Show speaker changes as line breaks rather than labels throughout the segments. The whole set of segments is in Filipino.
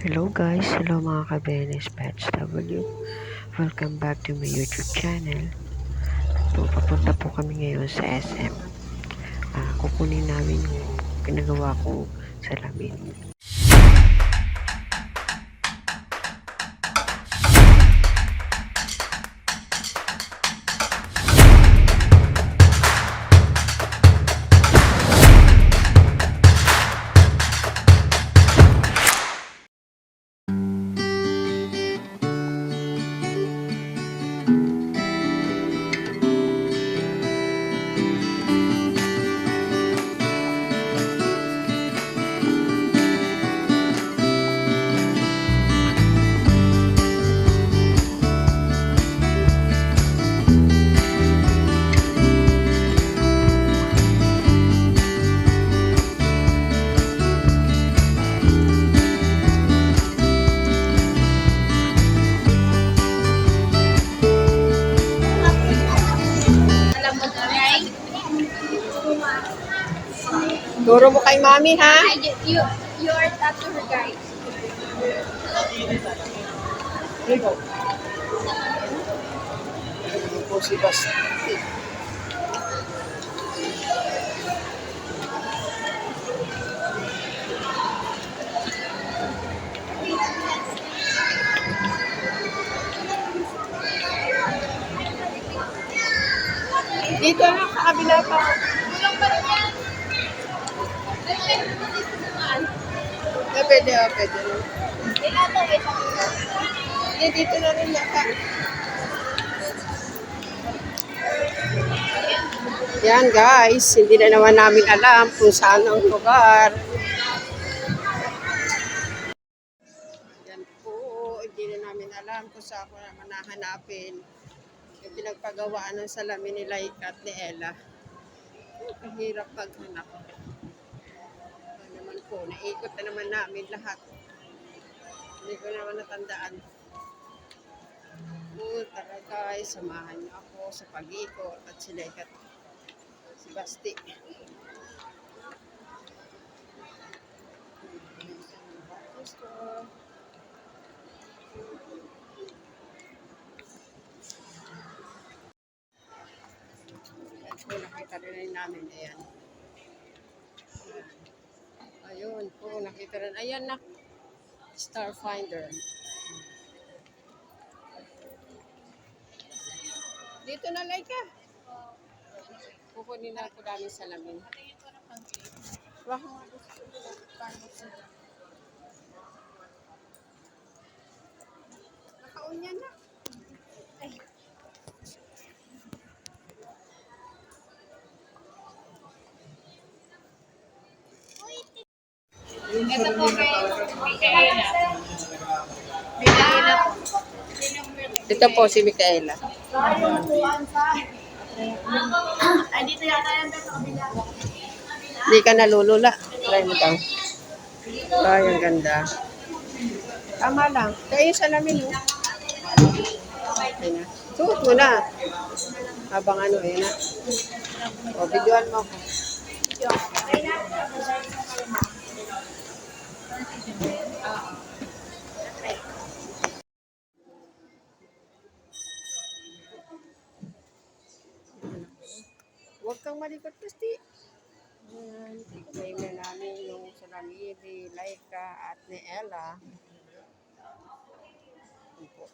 Hello guys, hello mga ka-Benes Pets W. Welcome back to my YouTube channel. Papunta po kami ngayon sa SM. Kukunin namin yung pinagawa kong salamin. Turo mo kay mami, ha?
You are tattoo guide.
Ito po si Basti. Dito na, sa kabila pa.
Kulang pa rin yan.
Pwede, pwede. Dito na rin naka. Yan guys, hindi na naman namin alam kung saan ang lugar. Yan po, hindi na namin alam kung saan ko naman nahanapin yung pinagpagawaan ng salamin ni Laika at ni Ella. Kahirap maghanap. Ano naman po, naikot na naman namin lahat. Hindi ko naman natandaan. Tara guys, samahan niyo ako sa pag-ikot at si Laika at si Basti. Nakita rin namin, ayan. Ayun po, nakita rin. Ayan na, Star Finder. Dito na, Laika. Kukunin na ako daming salamin. Baka nga gusto ko. Nakaunya na. Ay.
Ito po kay Micaela. Micaela po.
Ito po si Micaela.
Ay, dito yata yan sa kabila.
Hindi ka nalulula. Try mo daw. Ay, ang ganda. Tama lang. Kaya yung salamin, oh. Okay na. Suot mo na. Habang ano, eh na. O, videoan mo ako. Huwag kang malikot, Basti. Ayan, tignan na namin yung salamin ni Laika at ni Ella. Ayan po.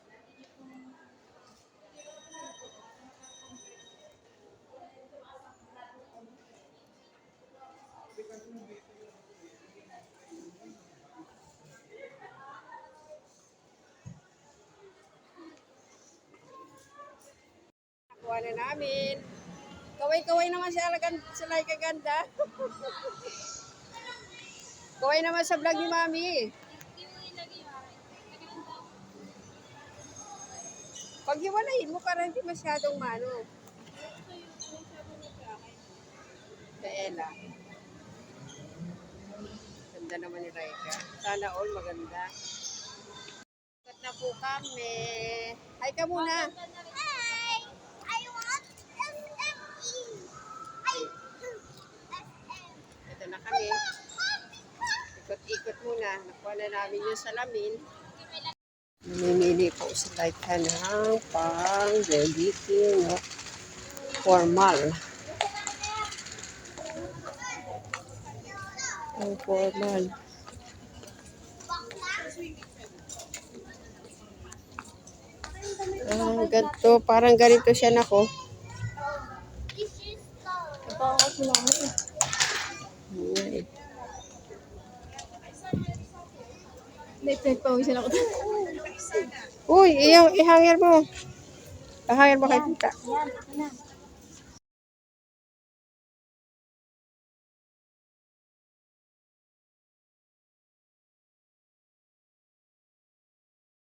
Nakuha na namin. Kaway-kaway naman si Laika ganda. Kaway naman sa vlog ni Mami. Pag hiwalayin mo para hindi masyadong mano. Kay Ella. Ganda naman ni Laika. Sana all maganda. Kat na po kami. Hi ka muna.
Hi! I want SME.
Ito na kami. Ikot-ikot muna. na. Nakuha na namin yung salamin. Namimili po si Laika ng pang baking no? Formal. Ang formal. Ganito. Parang ganito siya nako. Ayan.
Nagpawisan ako.
Uy, ihangir mo. Ihangir mo kay tita.
Yan, ako na.